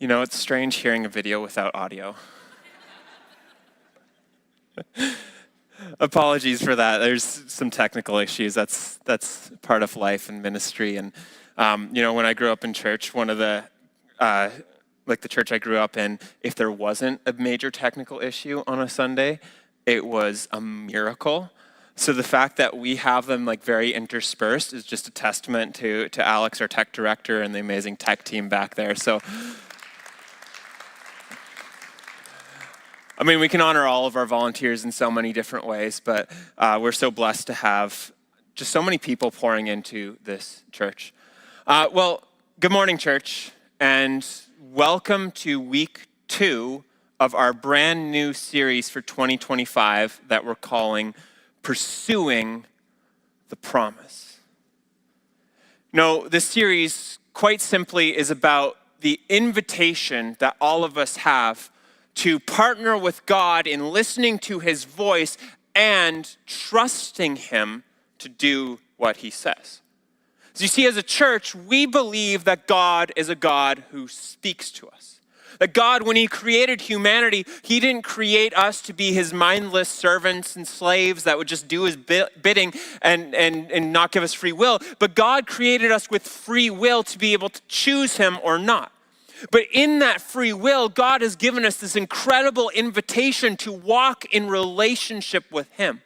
You know, it's strange hearing a video without audio. Apologies for that. There's some technical issues. That's part of life and ministry. And, when I grew up in church, one of the, the church I grew up in, if there wasn't a major technical issue on a Sunday, it was a miracle. So the fact that we have them very interspersed is just a testament to Alex, our tech director, and the amazing tech team back there. So, we can honor all of our volunteers in so many different ways, but we're so blessed to have just so many people pouring into this church. Good morning, church, and welcome to week 2 of our brand new series for 2025 that we're calling Pursuing the Promise. No, this series, quite simply, is about the invitation that all of us have to partner with God in listening to his voice and trusting him to do what he says. So you see, as a church, we believe that God is a God who speaks to us. That God, when he created humanity, he didn't create us to be his mindless servants and slaves that would just do his bidding and not give us free will. But God created us with free will to be able to choose him or not. But in that free will, God has given us this incredible invitation to walk in relationship with him.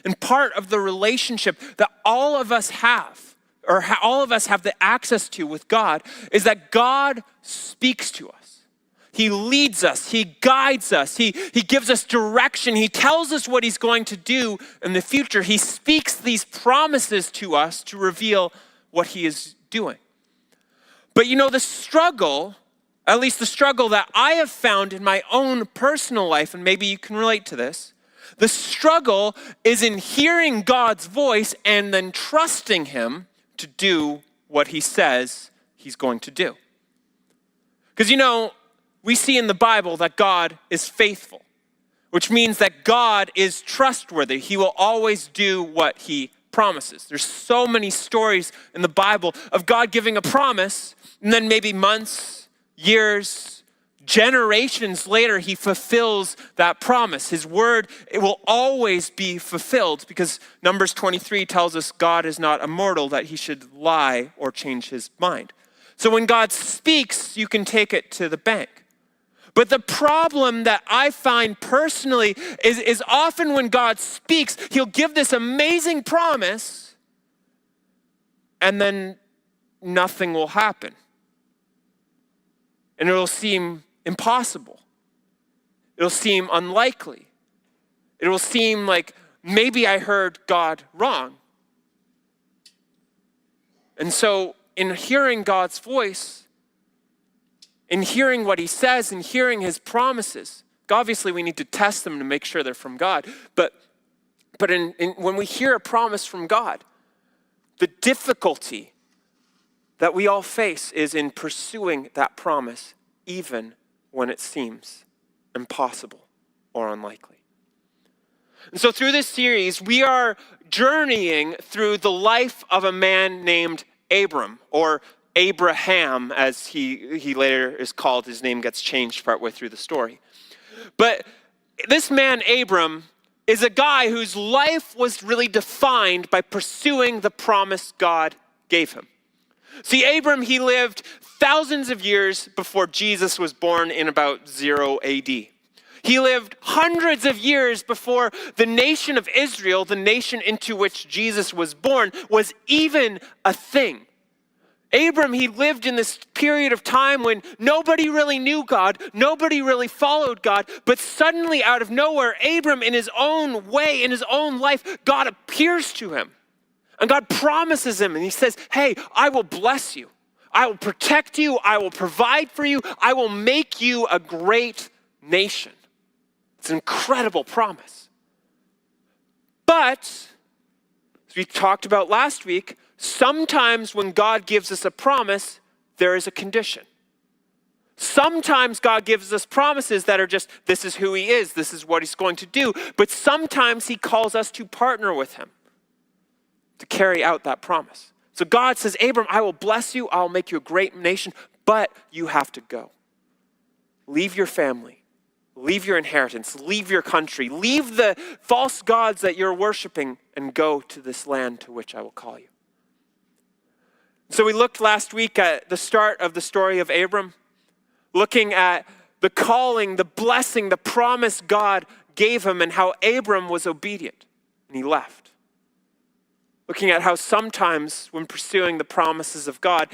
And part of the relationship that all of us have, all of us have the access to with God, is that God speaks to us. He leads us, he guides us, he gives us direction, he tells us what he's going to do in the future. He speaks these promises to us to reveal what he is doing. But the struggle, at least the struggle that I have found in my own personal life, and maybe you can relate to this, the struggle is in hearing God's voice and then trusting him to do what he says he's going to do. Because we see in the Bible that God is faithful, which means that God is trustworthy. He will always do what he promises. There's so many stories in the Bible of God giving a promise, and then maybe months, years, generations later, he fulfills that promise. His word, it will always be fulfilled because Numbers 23 tells us God is not immortal, that he should lie or change his mind. So when God speaks, you can take it to the bank. But the problem that I find personally is often when God speaks, he'll give this amazing promise and then nothing will happen. And it'll seem impossible. It'll seem unlikely. It will seem like maybe I heard God wrong. And so in hearing God's voice, in hearing what he says and hearing his promises, obviously we need to test them to make sure they're from God. But when we hear a promise from God, the difficulty that we all face is in pursuing that promise, even when it seems impossible or unlikely. And so through this series, we are journeying through the life of a man named Abram, or Abraham, as he later is called. His name gets changed partway through the story. But this man, Abram, is a guy whose life was really defined by pursuing the promise God gave him. See, Abram, he lived thousands of years before Jesus was born in about 0 AD. He lived hundreds of years before the nation of Israel, the nation into which Jesus was born, was even a thing. Abram, he lived in this period of time when nobody really knew God, nobody really followed God, but suddenly out of nowhere, Abram, in his own way, in his own life, God appears to him. And God promises him, and he says, hey, I will bless you. I will protect you. I will provide for you. I will make you a great nation. It's an incredible promise. But, as we talked about last week, sometimes when God gives us a promise, there is a condition. Sometimes God gives us promises that are just, this is who he is, this is what he's going to do. But sometimes he calls us to partner with him to carry out that promise. So God says, Abram, I will bless you, I'll make you a great nation, but you have to go. leave your family, leave your inheritance, leave your country, leave the false gods that you're worshiping, and go to this land to which I will call you. So we looked last week at the start of the story of Abram, looking at the calling, the blessing, the promise God gave him, and how Abram was obedient and he left. Looking at how sometimes when pursuing the promises of God,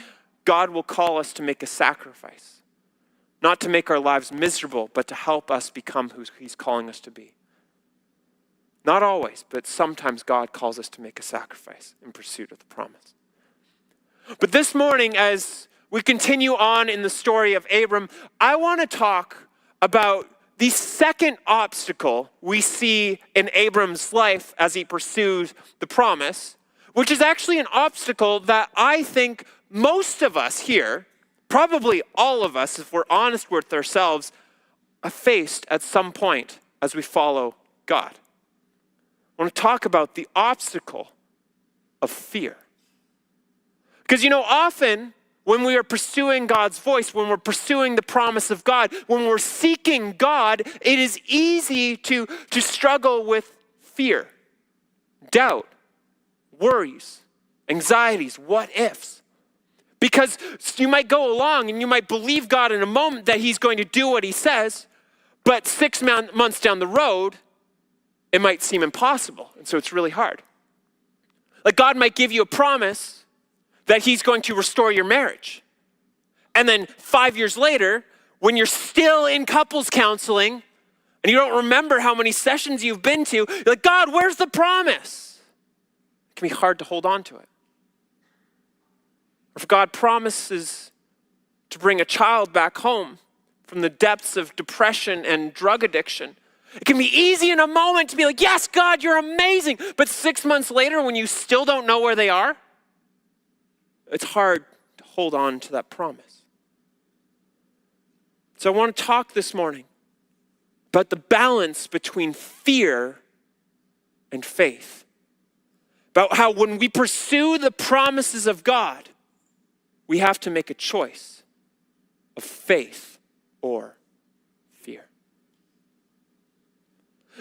God will call us to make a sacrifice. Not to make our lives miserable, but to help us become who he's calling us to be. Not always, but sometimes God calls us to make a sacrifice in pursuit of the promise. But this morning, as we continue on in the story of Abram, I want to talk about the second obstacle we see in Abram's life as he pursues the promise, which is actually an obstacle that I think most of us here, probably all of us, if we're honest with ourselves, have faced at some point as we follow God. I want to talk about the obstacle of fear. Because often when we are pursuing God's voice, when we're pursuing the promise of God, when we're seeking God, it is easy to struggle with fear, doubt, worries, anxieties, what ifs. Because you might go along and you might believe God in a moment that he's going to do what he says, but 6 months down the road, it might seem impossible. And so it's really hard. Like God might give you a promise that he's going to restore your marriage. And then 5 years later, when you're still in couples counseling and you don't remember how many sessions you've been to, you're like, God, where's the promise? It can be hard to hold on to it. Or if God promises to bring a child back home from the depths of depression and drug addiction, it can be easy in a moment to be like, yes, God, you're amazing. But 6 months later, when you still don't know where they are, it's hard to hold on to that promise. So I want to talk this morning about the balance between fear and faith. About how when we pursue the promises of God, we have to make a choice of faith or fear.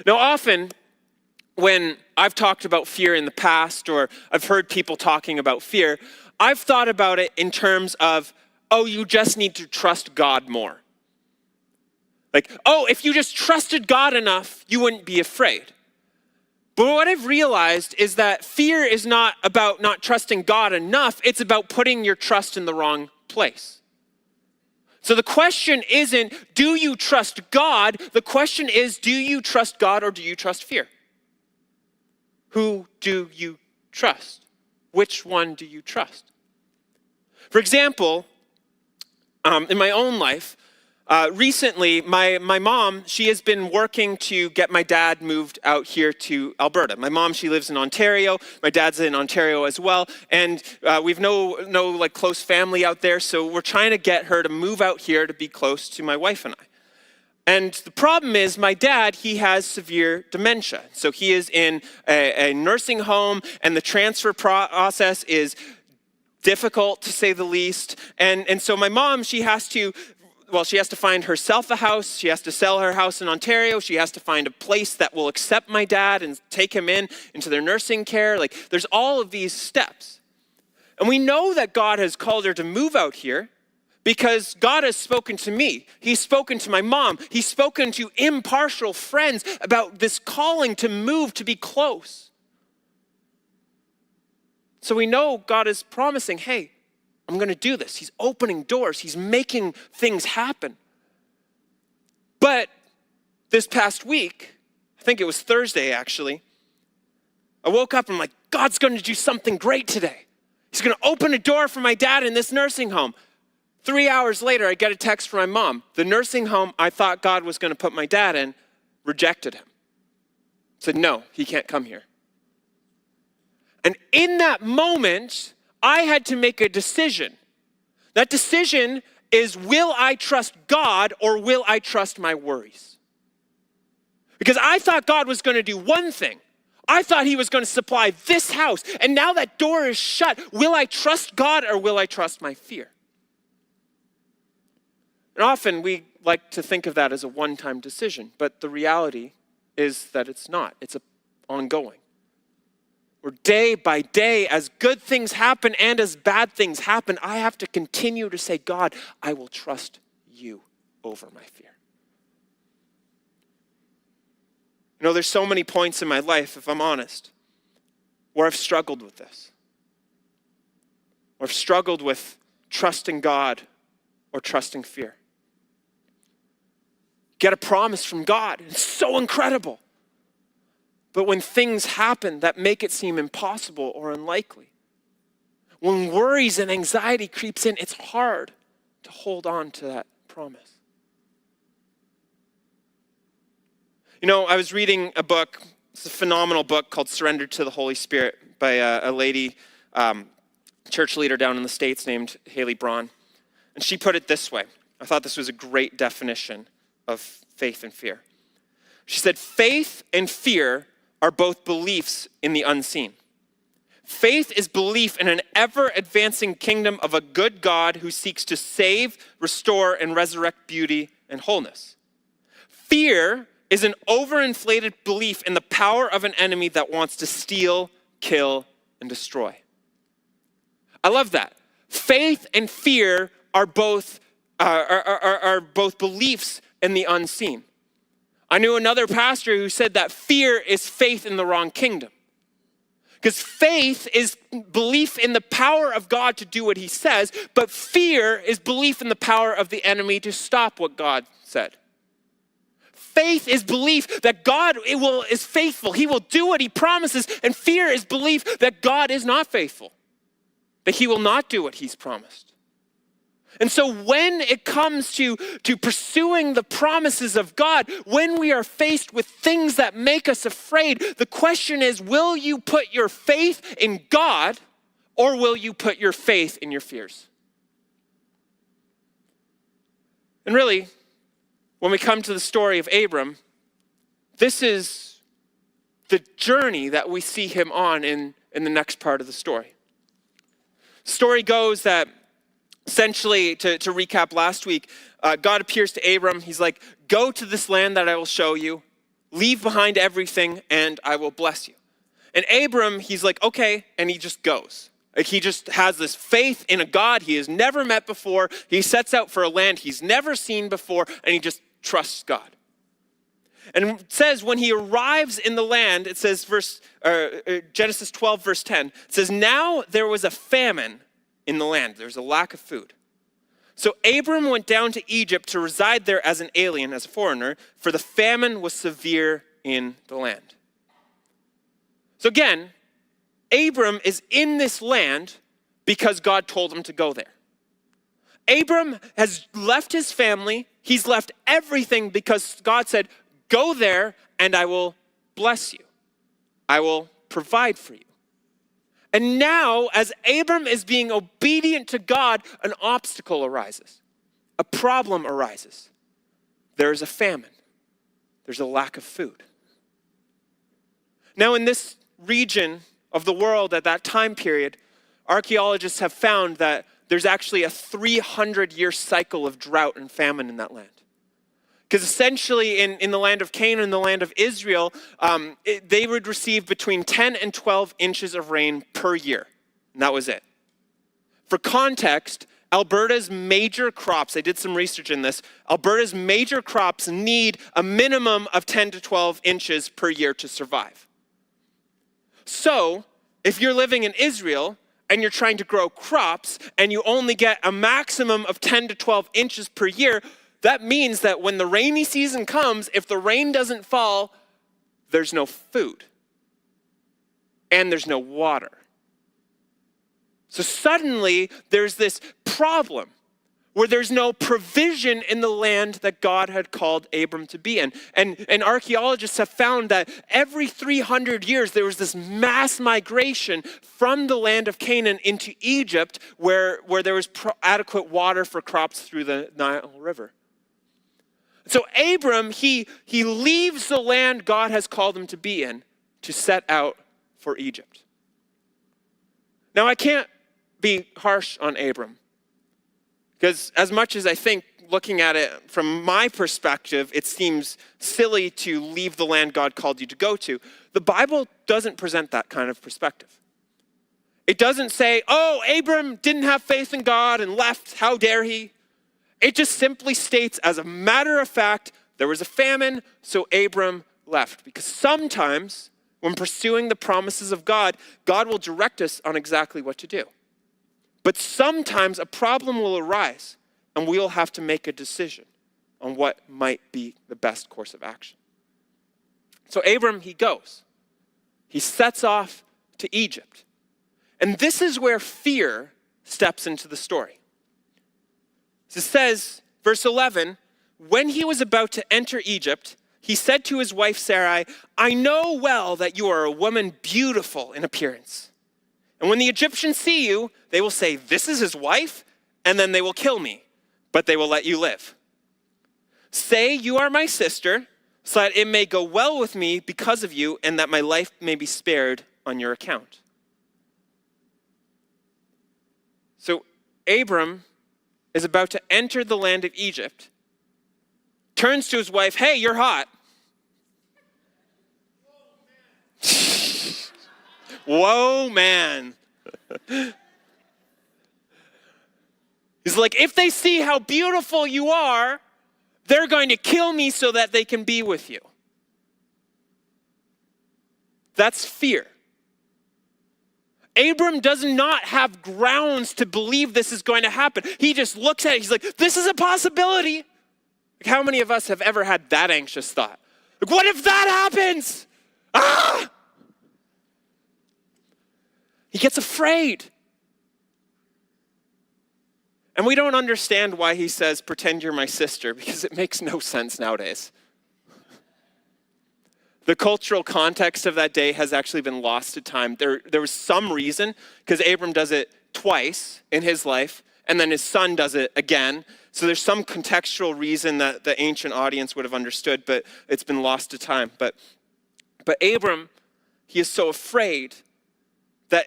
Now, often when I've talked about fear in the past, or I've heard people talking about fear, I've thought about it in terms of, you just need to trust God more. Like, if you just trusted God enough, you wouldn't be afraid. But what I've realized is that fear is not about not trusting God enough, it's about putting your trust in the wrong place. So the question isn't, do you trust God? The question is, do you trust God or do you trust fear? Who do you trust? Which one do you trust? For example, in my own life, recently, my mom, she has been working to get my dad moved out here to Alberta. My mom, she lives in Ontario. My dad's in Ontario as well. And we've no close family out there. So we're trying to get her to move out here to be close to my wife and I. And the problem is my dad, he has severe dementia. So he is in a nursing home, and the transfer process is difficult, to say the least. And so my mom, she has to find herself a house. She has to sell her house in Ontario. She has to find a place that will accept my dad and take him into their nursing care. Like, there's all of these steps. And we know that God has called her to move out here because God has spoken to me. He's spoken to my mom. He's spoken to impartial friends about this calling to move, to be close. So we know God is promising, hey, I'm going to do this. He's opening doors. He's making things happen. But this past week, I think it was Thursday actually, I woke up and I'm like, God's going to do something great today. He's going to open a door for my dad in this nursing home. 3 hours later, I get a text from my mom. The nursing home I thought God was going to put my dad in rejected him. Said, no, he can't come here. And in that moment, I had to make a decision. That decision is, will I trust God or will I trust my worries? Because I thought God was going to do one thing. I thought he was going to supply this house. And now that door is shut. Will I trust God or will I trust my fear? And often we like to think of that as a one-time decision, but the reality is that it's not. It's ongoing. Where day by day, as good things happen and as bad things happen, I have to continue to say, God, I will trust you over my fear. You know, there's so many points in my life, if I'm honest, where I've struggled with this. Or I've struggled with trusting God or trusting fear. Get a promise from God. It's so incredible. But when things happen that make it seem impossible or unlikely, when worries and anxiety creeps in, it's hard to hold on to that promise. You know, I was reading a book. It's a phenomenal book called Surrender to the Holy Spirit by a lady, church leader down in the States named Haley Braun. And she put it this way. I thought this was a great definition of faith and fear. She said, faith and fear are both beliefs in the unseen. Faith is belief in an ever-advancing kingdom of a good God who seeks to save, restore, and resurrect beauty and wholeness. Fear is an overinflated belief in the power of an enemy that wants to steal, kill, and destroy. I love that. Faith and fear are both beliefs in the unseen. I knew another pastor who said that fear is faith in the wrong kingdom. Because faith is belief in the power of God to do what he says, but fear is belief in the power of the enemy to stop what God said. Faith is belief that God is faithful. He will do what he promises. And fear is belief that God is not faithful, that he will not do what he's promised. And so when it comes to pursuing the promises of God, when we are faced with things that make us afraid, the question is, will you put your faith in God or will you put your faith in your fears? And really, when we come to the story of Abram, this is the journey that we see him on in the next part of the story. The story goes that essentially, to recap last week, God appears to Abram. He's like, go to this land that I will show you, leave behind everything, and I will bless you. And Abram, he's like, okay, and he just goes. Like he just has this faith in a God he has never met before. He sets out for a land he's never seen before, and he just trusts God. And it says when he arrives in the land, it says Genesis 12, verse 10, it says, now there was a famine in the land. There's a lack of food. So Abram went down to Egypt to reside there as an alien, as a foreigner, for the famine was severe in the land. So again, Abram is in this land because God told him to go there. Abram has left his family. He's left everything because God said, go there and I will bless you. I will provide for you. And now, as Abram is being obedient to God, an obstacle arises. A problem arises. There's a famine. There's a lack of food. Now, in this region of the world at that time period, archaeologists have found that there's actually a 300-year cycle of drought and famine in that land. Because essentially in the land of Canaan and the land of Israel, they would receive between 10 and 12 inches of rain per year. And that was it. For context, Alberta's major crops, I did some research in this, Alberta's major crops need a minimum of 10 to 12 inches per year to survive. So, if you're living in Israel and you're trying to grow crops and you only get a maximum of 10 to 12 inches per year, that means that when the rainy season comes, if the rain doesn't fall, there's no food and there's no water. So suddenly there's this problem where there's no provision in the land that God had called Abram to be in. And archaeologists have found that every 300 years there was this mass migration from the land of Canaan into Egypt where there was adequate water for crops through the Nile River. So Abram, he leaves the land God has called him to be in to set out for Egypt. Now I can't be harsh on Abram, Because as much as I think, looking at it from my perspective, it seems silly to leave the land God called you to go to, the Bible doesn't present that kind of perspective. It doesn't say, oh, Abram didn't have faith in God and left, how dare he? It just simply states, as a matter of fact, there was a famine, so Abram left. Because sometimes, when pursuing the promises of God, God will direct us on exactly what to do. But sometimes a problem will arise, and we'll have to make a decision on what might be the best course of action. So Abram, he goes. He sets off to Egypt. And this is where fear steps into the story. It says, verse 11, when he was about to enter Egypt, he said to his wife Sarai, I know well that you are a woman beautiful in appearance. And when the Egyptians see you, they will say, this is his wife, and then they will kill me, but they will let you live. Say you are my sister, so that it may go well with me because of you, and that my life may be spared on your account. So Abram is about to enter the land of Egypt, turns to his wife, hey, you're hot. Whoa, man. He's like, if they see how beautiful you are, they're going to kill me so that they can be with you. That's fear. Abram does not have grounds to believe this is going to happen. He just looks at it. He's like, this is a possibility. Like, how many of us have ever had that anxious thought? Like, what if that happens? Ah! He gets afraid. And we don't understand why he says, pretend you're my sister, because it makes no sense nowadays. The cultural context of that day has actually been lost to time. There was some reason, because Abram does it twice in his life, and then his son does it again. So there's some contextual reason that the ancient audience would have understood, but it's been lost to time. But Abram, he is so afraid that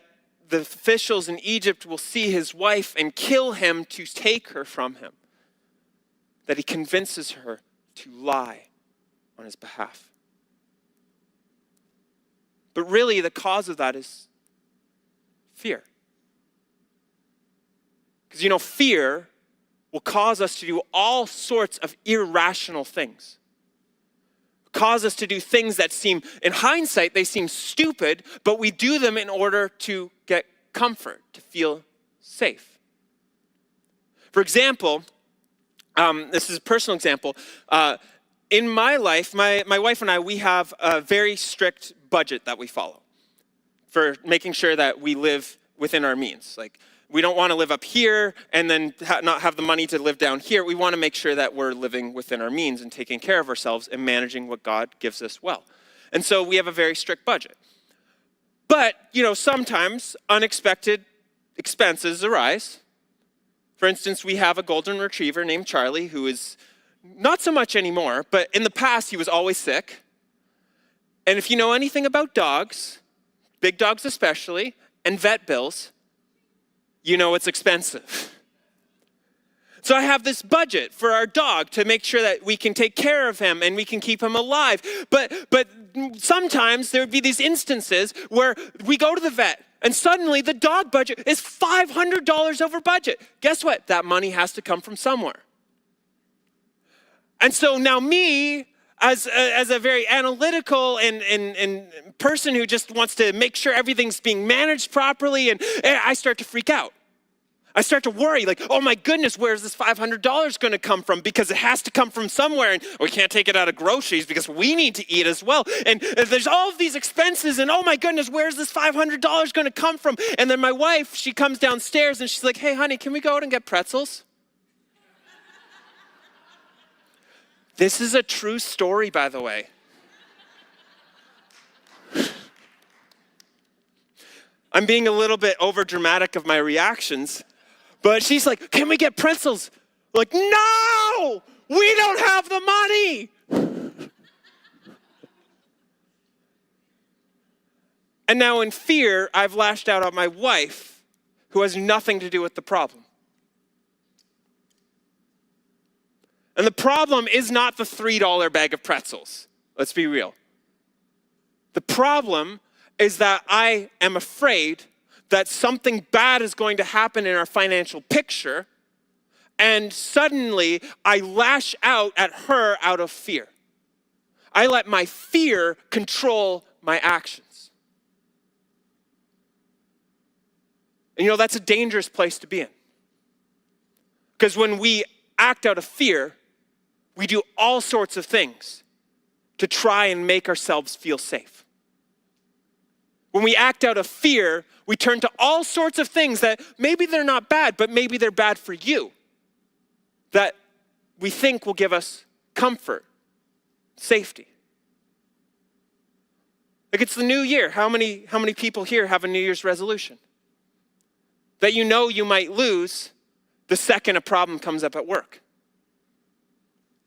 the officials in Egypt will see his wife and kill him to take her from him, that he convinces her to lie on his behalf. But really, the cause of that is fear. Because, fear will cause us to do all sorts of irrational things. Cause us to do things that seem, in hindsight, they seem stupid, but we do them in order to get comfort, to feel safe. For example, this is a personal example. In my life, my wife and I, we have a very strict budget that we follow for making sure that we live within our means. Like, we don't want to live up here and then not have the money to live down here. We want to make sure that we're living within our means and taking care of ourselves and managing what God gives us well. And so we have a very strict budget. But, sometimes unexpected expenses arise. For instance, we have a golden retriever named Charlie who is not so much anymore, but in the past he was always sick. And if you know anything about dogs, big dogs especially, and vet bills, you know it's expensive. So I have this budget for our dog to make sure that we can take care of him and we can keep him alive. But sometimes there would be these instances where we go to the vet and suddenly the dog budget is $500 over budget. Guess what? That money has to come from somewhere. And so now me, as a very analytical and person who just wants to make sure everything's being managed properly, and I start to freak out. I start to worry, like, oh my goodness, where's this $500 going to come from? Because it has to come from somewhere, and we can't take it out of groceries because we need to eat as well. And there's all of these expenses, and oh my goodness, where's this $500 going to come from? And then my wife, she comes downstairs and she's like, hey honey, can we go out and get pretzels? This is a true story, by the way. I'm being a little bit over dramatic of my reactions, but she's like, can we get pretzels? Like, no, we don't have the money. And now in fear, I've lashed out on my wife, who has nothing to do with the problem. And the problem is not the $3 bag of pretzels. Let's be real. The problem is that I am afraid that something bad is going to happen in our financial picture, and suddenly I lash out at her out of fear. I let my fear control my actions. And that's a dangerous place to be in. Because when we act out of fear, we do all sorts of things to try and make ourselves feel safe. When we act out of fear, we turn to all sorts of things that maybe they're not bad, but maybe they're bad for you, that we think will give us comfort, safety. Like, it's the new year. How many people here have a New Year's resolution? That you might lose the second a problem comes up at work.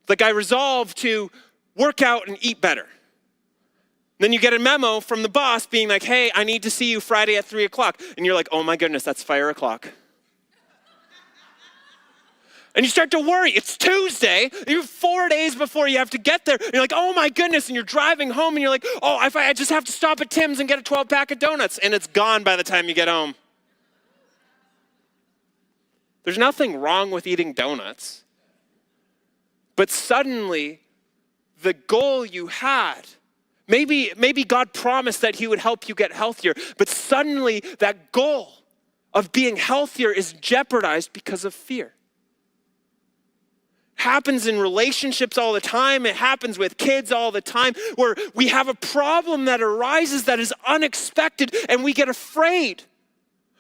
Like, I resolve to work out and eat better. Then you get a memo from the boss being like, hey, I need to see you Friday at 3:00. And you're like, oh my goodness, that's fire o'clock. And you start to worry. It's Tuesday. You're 4 days before you have to get there. And you're like, oh my goodness. And you're driving home and you're like, oh, I just have to stop at Tim's and get a 12-pack of donuts. And it's gone by the time you get home. There's nothing wrong with eating donuts. But suddenly, the goal you had, maybe God promised that he would help you get healthier, but suddenly that goal of being healthier is jeopardized because of fear. Happens in relationships all the time. It happens with kids all the time, where we have a problem that arises that is unexpected and we get afraid.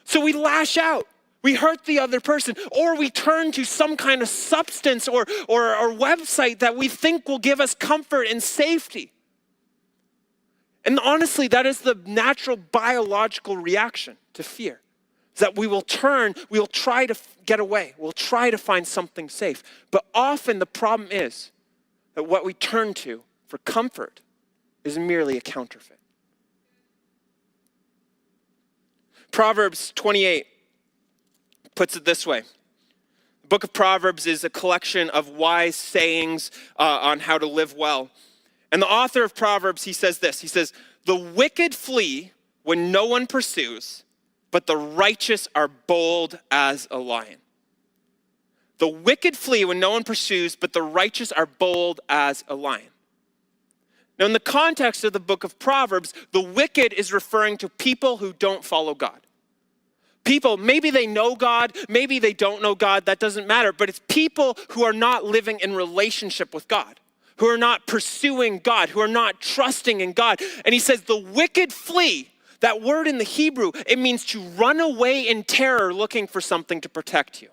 So we lash out. We hurt the other person, or we turn to some kind of substance or website that we think will give us comfort and safety. And honestly, that is the natural biological reaction to fear. Is that we will try to get away. We'll try to find something safe. But often the problem is that what we turn to for comfort is merely a counterfeit. Proverbs 28 puts it this way. The book of Proverbs is a collection of wise sayings on how to live well. And the author of Proverbs, he says this. He says, the wicked flee when no one pursues, but the righteous are bold as a lion. The wicked flee when no one pursues, but the righteous are bold as a lion. Now, in the context of the book of Proverbs, the wicked is referring to people who don't follow God. People, maybe they know God, maybe they don't know God, that doesn't matter, but it's people who are not living in relationship with God, who are not pursuing God, who are not trusting in God. And he says the wicked flee. That word in the Hebrew, it means to run away in terror looking for something to protect you.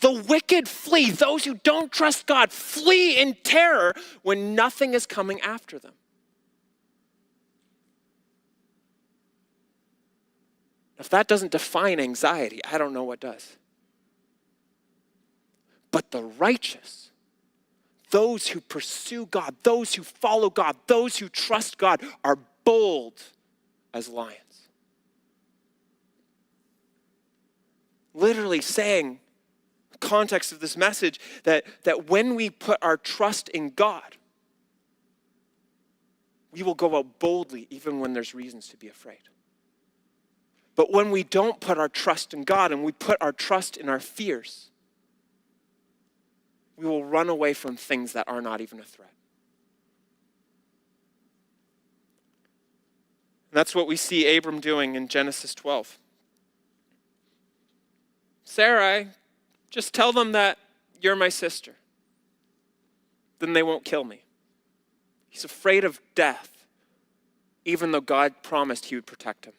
The wicked flee. Those who don't trust God flee in terror when nothing is coming after them. If that doesn't define anxiety, I don't know what does. But the righteous, those who pursue God, those who follow God, those who trust God are bold as lions. Literally saying, the context of this message, that when we put our trust in God, we will go out boldly even when there's reasons to be afraid. But when we don't put our trust in God and we put our trust in our fears, we will run away from things that are not even a threat. And that's what we see Abram doing in Genesis 12. Sarai, just tell them that you're my sister. Then they won't kill me. He's afraid of death, even though God promised he would protect him.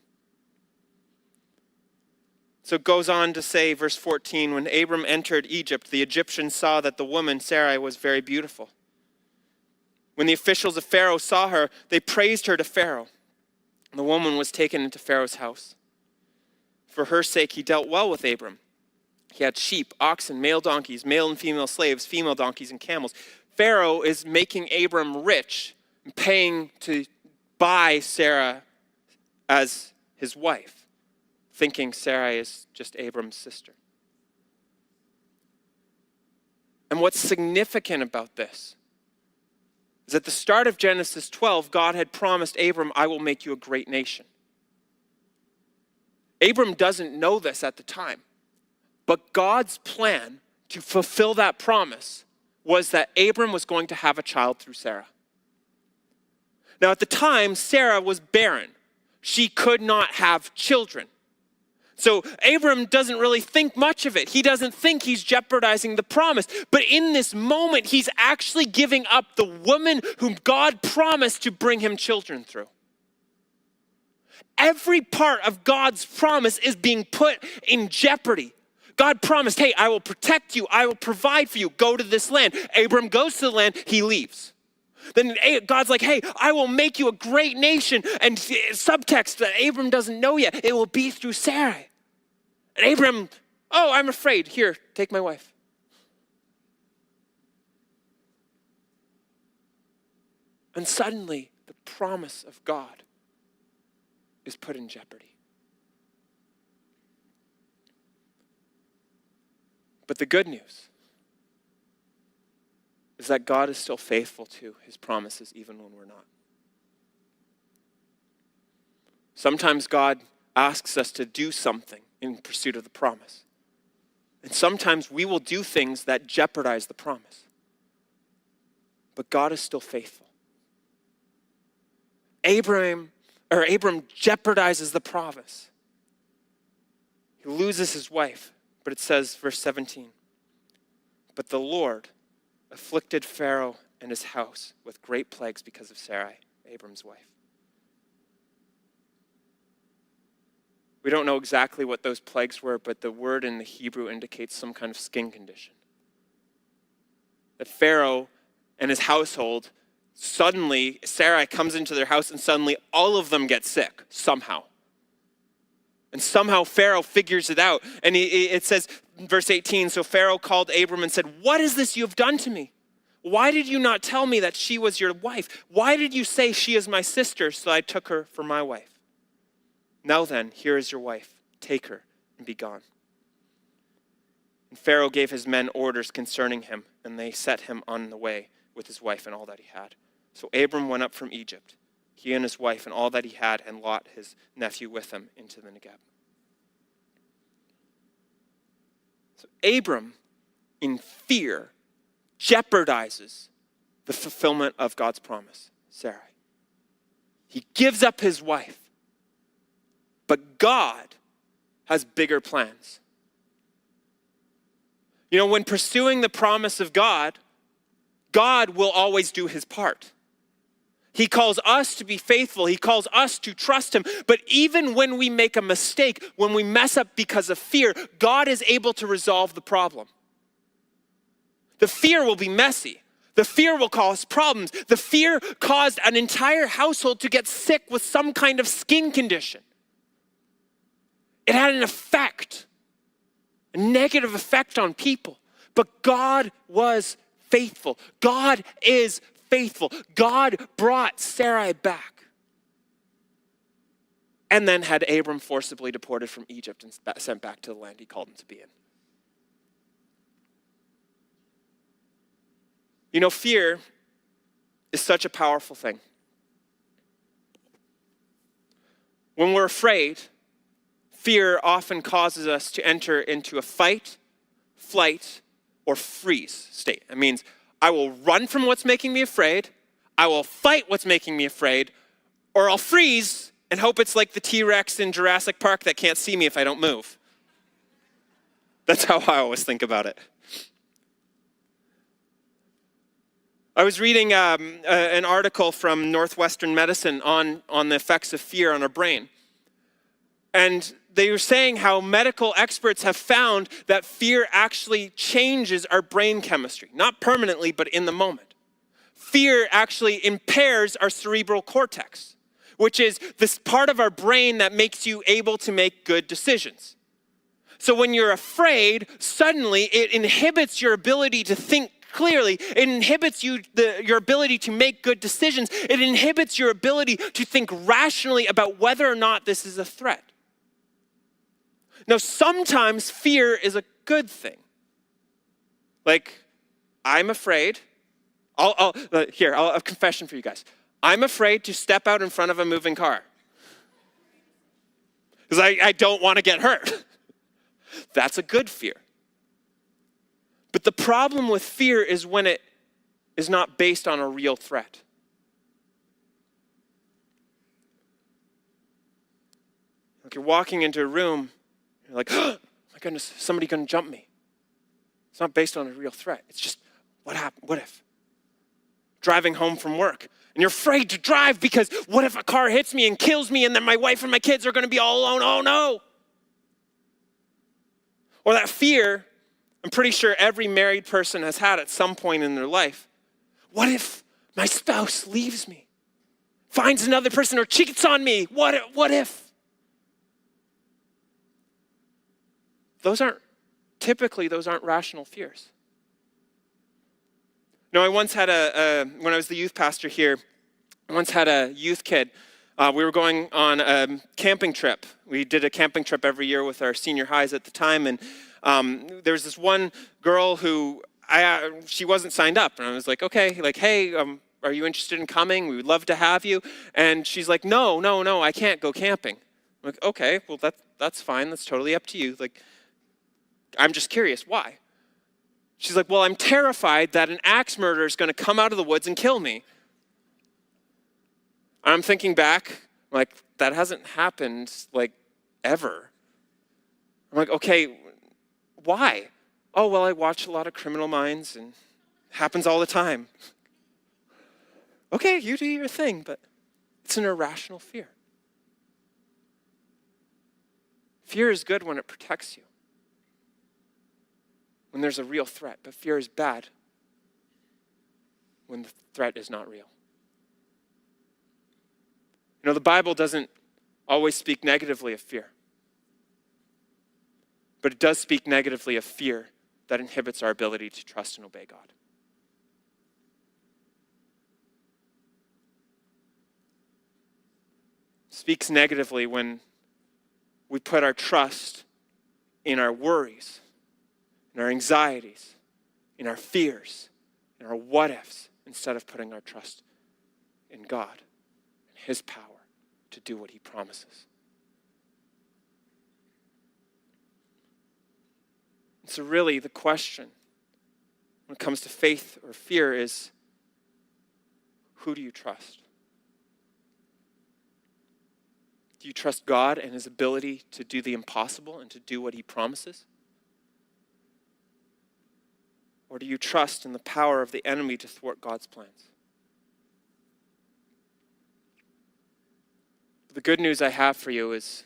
So it goes on to say, verse 14, when Abram entered Egypt, the Egyptians saw that the woman, Sarai, was very beautiful. When the officials of Pharaoh saw her, they praised her to Pharaoh. The woman was taken into Pharaoh's house. For her sake, he dealt well with Abram. He had sheep, oxen, male donkeys, male and female slaves, female donkeys, and camels. Pharaoh is making Abram rich and paying to buy Sarah as his wife, thinking Sarai is just Abram's sister. And what's significant about this is at the start of Genesis 12, God had promised Abram, I will make you a great nation. Abram doesn't know this at the time, but God's plan to fulfill that promise was that Abram was going to have a child through Sarah. Now at the time, Sarah was barren. She could not have children. So Abram doesn't really think much of it. He doesn't think he's jeopardizing the promise. But in this moment, he's actually giving up the woman whom God promised to bring him children through. Every part of God's promise is being put in jeopardy. God promised, hey, I will protect you. I will provide for you. Go to this land. Abram goes to the land. He leaves. Then God's like, hey, I will make you a great nation. And subtext that Abram doesn't know yet, it will be through Sarai. And Abram, oh, I'm afraid. Here, take my wife. And suddenly, the promise of God is put in jeopardy. But the good news is that God is still faithful to his promises even when we're not. Sometimes God asks us to do something in pursuit of the promise. And sometimes we will do things that jeopardize the promise. But God is still faithful. Abram jeopardizes the promise. He loses his wife, but it says, verse 17, but the Lord afflicted Pharaoh and his house with great plagues because of Sarai, Abram's wife. We don't know exactly what those plagues were, but the word in the Hebrew indicates some kind of skin condition. That Pharaoh and his household, suddenly Sarai comes into their house and suddenly all of them get sick somehow. And somehow Pharaoh figures it out. And it says, verse 18, so Pharaoh called Abram and said, what is this you have done to me? Why did you not tell me that she was your wife? Why did you say she is my sister, so I took her for my wife? Now then, here is your wife. Take her and be gone. And Pharaoh gave his men orders concerning him, and they set him on the way with his wife and all that he had. So Abram went up from Egypt, he and his wife and all that he had, and Lot, his nephew, with him into the Negeb. So Abram, in fear, jeopardizes the fulfillment of God's promise, Sarai. He gives up his wife. But God has bigger plans. You know, when pursuing the promise of God, God will always do his part. He calls us to be faithful. He calls us to trust him. But even when we make a mistake, when we mess up because of fear, God is able to resolve the problem. The fear will be messy. The fear will cause problems. The fear caused an entire household to get sick with some kind of skin condition. It had an effect, a negative effect on people. But God was faithful. God is faithful. God brought Sarai back. And then had Abram forcibly deported from Egypt and sent back to the land he called him to be in. You know, fear is such a powerful thing. When we're afraid, fear often causes us to enter into a fight, flight, or freeze state. It means I will run from what's making me afraid, I will fight what's making me afraid, or I'll freeze and hope it's like the T-Rex in Jurassic Park that can't see me if I don't move. That's how I always think about it. I was reading an article from Northwestern Medicine on the effects of fear on our brain. And they were saying how medical experts have found that fear actually changes our brain chemistry. Not permanently, but in the moment. Fear actually impairs our cerebral cortex, which is this part of our brain that makes you able to make good decisions. So when you're afraid, suddenly it inhibits your ability to think clearly. It inhibits your ability to make good decisions. It inhibits your ability to think rationally about whether or not this is a threat. Now, sometimes fear is a good thing. Like, I'm afraid. I'll have a confession for you guys. I'm afraid to step out in front of a moving car because I don't want to get hurt. That's a good fear. But the problem with fear is when it is not based on a real threat. Like you're walking into a room, you're like, oh my goodness, somebody going to jump me. It's not based on a real threat. It's just, what happened? What if? Driving home from work, and you're afraid to drive because what if a car hits me and kills me and then my wife and my kids are going to be all alone? Oh no. Or that fear, I'm pretty sure every married person has had at some point in their life. What if my spouse leaves me, finds another person, or cheats on me? What if? Those aren't rational fears. No, I once had when I was the youth pastor here, I once had a youth kid. We were going on a camping trip. We did a camping trip every year with our senior highs at the time, and there was this one girl who she wasn't signed up, and I was like, okay, like, hey, are you interested in coming? We would love to have you. And she's like, no, I can't go camping. I'm like, okay, well that's fine. That's totally up to you. Like, I'm just curious, why? She's like, well, I'm terrified that an axe murderer is going to come out of the woods and kill me. I'm thinking back, like, that hasn't happened, like, ever. I'm like, okay, why? Oh, well, I watch a lot of Criminal Minds, and it happens all the time. Okay, you do your thing, but it's an irrational fear. Fear is good when it protects you, when there's a real threat, but fear is bad when the threat is not real. You know, the Bible doesn't always speak negatively of fear, but it does speak negatively of fear that inhibits our ability to trust and obey God. It speaks negatively when we put our trust in our worries, in our anxieties, in our fears, in our what-ifs, instead of putting our trust in God and His power to do what He promises. And so really the question when it comes to faith or fear is, who do you trust? Do you trust God and His ability to do the impossible and to do what He promises? Or do you trust in the power of the enemy to thwart God's plans? The good news I have for you is,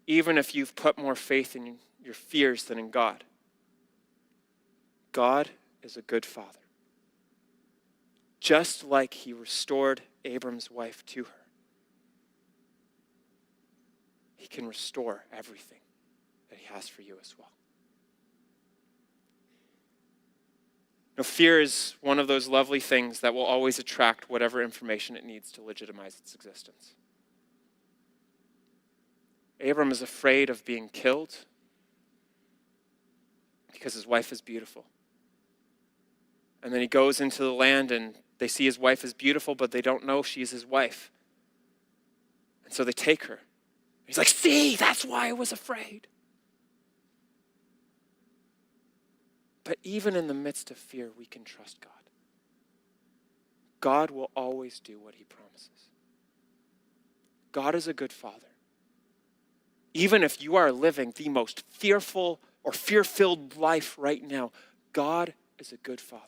even if you've put more faith in your fears than in God, God is a good Father. Just like He restored Abram's wife to her, He can restore everything that He has for you as well. Now, fear is one of those lovely things that will always attract whatever information it needs to legitimize its existence. Abram is afraid of being killed because his wife is beautiful. And then he goes into the land and they see his wife is beautiful, but they don't know she's his wife. And so they take her. He's like, see, that's why I was afraid. But even in the midst of fear, we can trust God. God will always do what He promises. God is a good Father. Even if you are living the most fearful or fear-filled life right now, God is a good Father.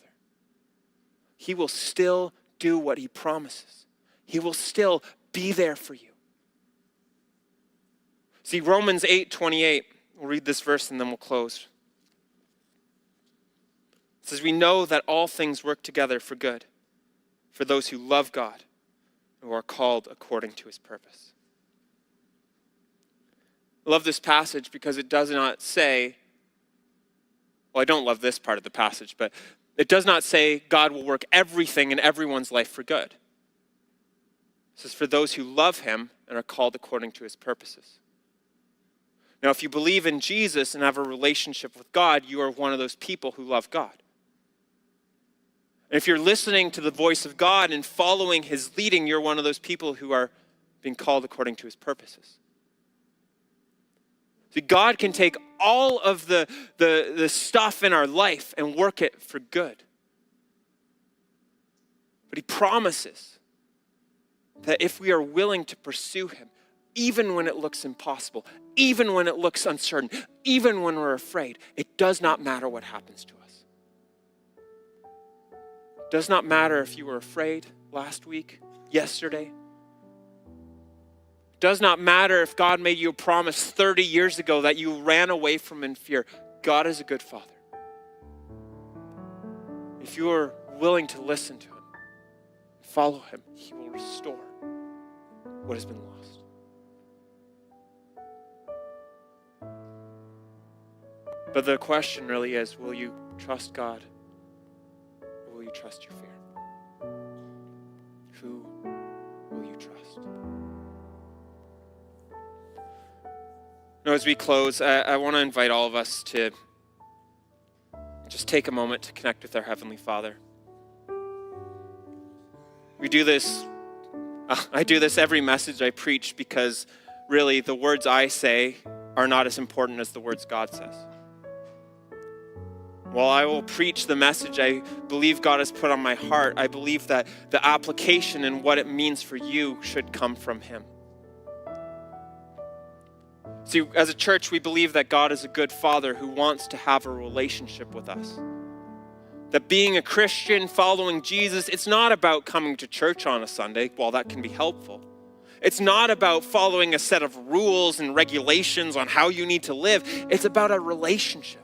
He will still do what He promises. He will still be there for you. See, Romans 8:28, we'll read this verse and then we'll close. It says, we know that all things work together for good, for those who love God, who are called according to His purpose. I love this passage because it does not say, well, I don't love this part of the passage, but it does not say God will work everything in everyone's life for good. It says, for those who love Him and are called according to His purposes. Now, if you believe in Jesus and have a relationship with God, you are one of those people who love God. if you're listening to the voice of God and following his leading, you're one of those people who are being called according to his purposes. See, God can take all of the stuff in our life and work it for good. But he promises that if we are willing to pursue him, even when it looks impossible, even when it looks uncertain, even when we're afraid, it does not matter what happens to us. It does not matter if you were afraid last week, yesterday. It does not matter if God made you a promise 30 years ago that you ran away from in fear. God is a good Father. If you are willing to listen to him, follow him, he will restore what has been lost. But the question really is, will you trust God or will you trust your fear? Who will you trust? Now, as we close, I want to invite all of us to just take a moment to connect with our Heavenly Father. We do this, I do this every message I preach because really the words I say are not as important as the words God says. While I will preach the message I believe God has put on my heart, I believe that the application and what it means for you should come from him. See, as a church, we believe that God is a good Father who wants to have a relationship with us. That being a Christian, following Jesus, it's not about coming to church on a Sunday. While that can be helpful. It's not about following a set of rules and regulations on how you need to live. It's about a relationship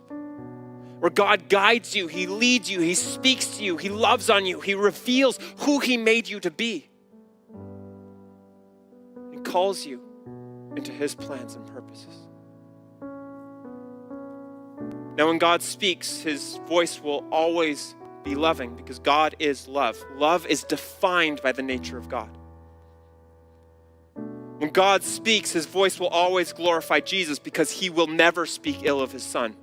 where God guides you, he leads you, he speaks to you, he loves on you, he reveals who he made you to be. He calls you into his plans and purposes. Now, when God speaks, his voice will always be loving because God is love. Love is defined by the nature of God. When God speaks, his voice will always glorify Jesus because he will never speak ill of his Son.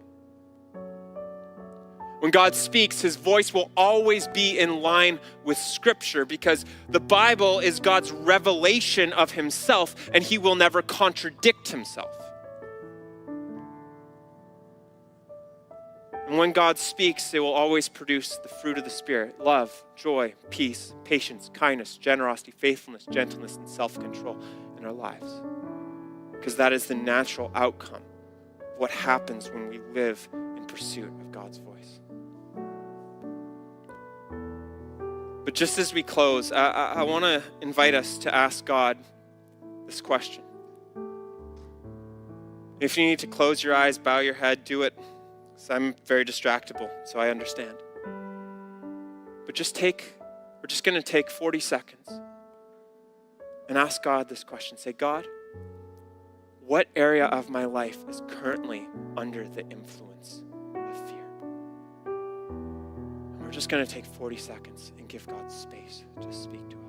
When God speaks, his voice will always be in line with Scripture because the Bible is God's revelation of himself and he will never contradict himself. And when God speaks, it will always produce the fruit of the Spirit: love, joy, peace, patience, kindness, generosity, faithfulness, gentleness, and self-control in our lives. Because that is the natural outcome of what happens when we live in pursuit of God's voice. But just as we close, I want to invite us to ask God this question. If you need to close your eyes, bow your head, do it. I'm very distractible, so I understand. But we're just going to take 40 seconds and ask God this question. Say, God, what area of my life is currently under the influence of fear? And we're just going to take 40 seconds and give God space to speak to us.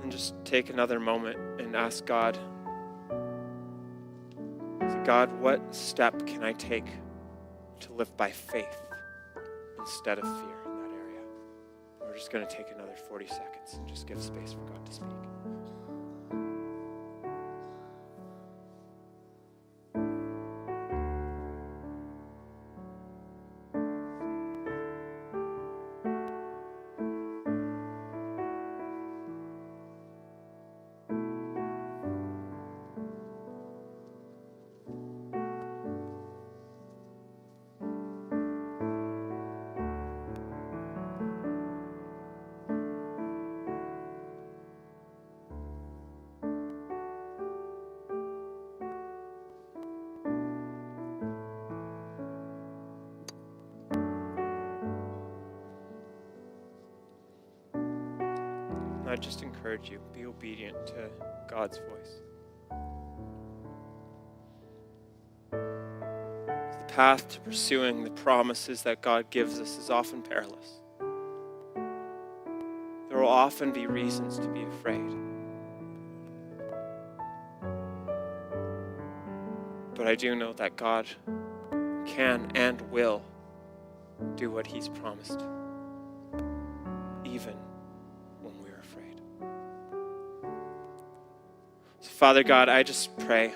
And just take another moment and ask God, say, God, what step can I take to live by faith instead of fear in that area? We're just going to take another 40 seconds and just give space for God to speak. I just encourage you, be obedient to God's voice. The path to pursuing the promises that God gives us is often perilous. There will often be reasons to be afraid. But I do know that God can and will do what he's promised, even when we're afraid. So Father God, I just pray.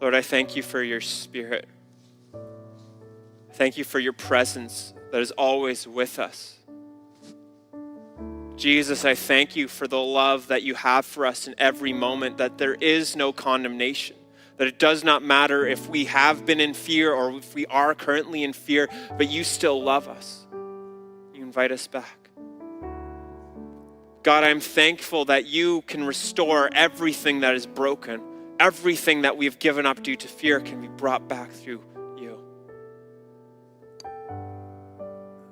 Lord, I thank you for your Spirit. Thank you for your presence that is always with us. Jesus, I thank you for the love that you have for us in every moment, that there is no condemnation, that it does not matter if we have been in fear or if we are currently in fear, but you still love us. You invite us back. God, I'm thankful that you can restore everything that is broken. Everything that we've given up due to fear can be brought back through you.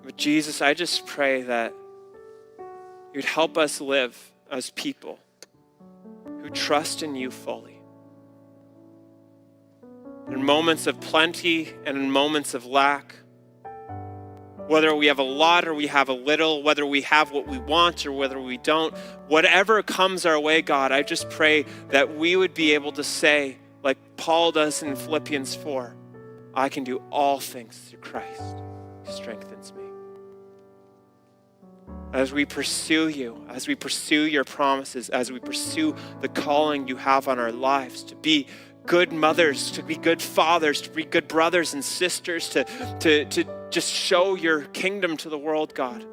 But Jesus, I just pray that you'd help us live as people who trust in you fully. In moments of plenty and in moments of lack, whether we have a lot or we have a little, whether we have what we want or whether we don't, whatever comes our way, God, I just pray that we would be able to say, like Paul does in Philippians 4, I can do all things through Christ who strengthens me. As we pursue you, as we pursue your promises, as we pursue the calling you have on our lives to be good mothers, to be good fathers, to be good brothers and sisters, to just show your kingdom to the world, God.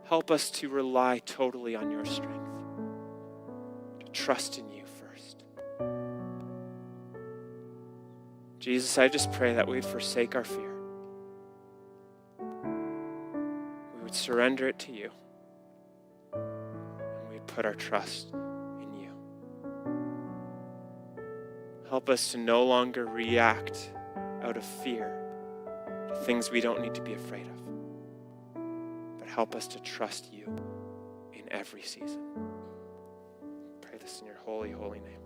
Help us to rely totally on your strength, to trust in you first. Jesus, I just pray that we'd forsake our fear. We would surrender it to you, and we'd put our trust in you. Help us to no longer react out of fear to things we don't need to be afraid of, but help us to trust you in every season. Pray this in your holy, holy name.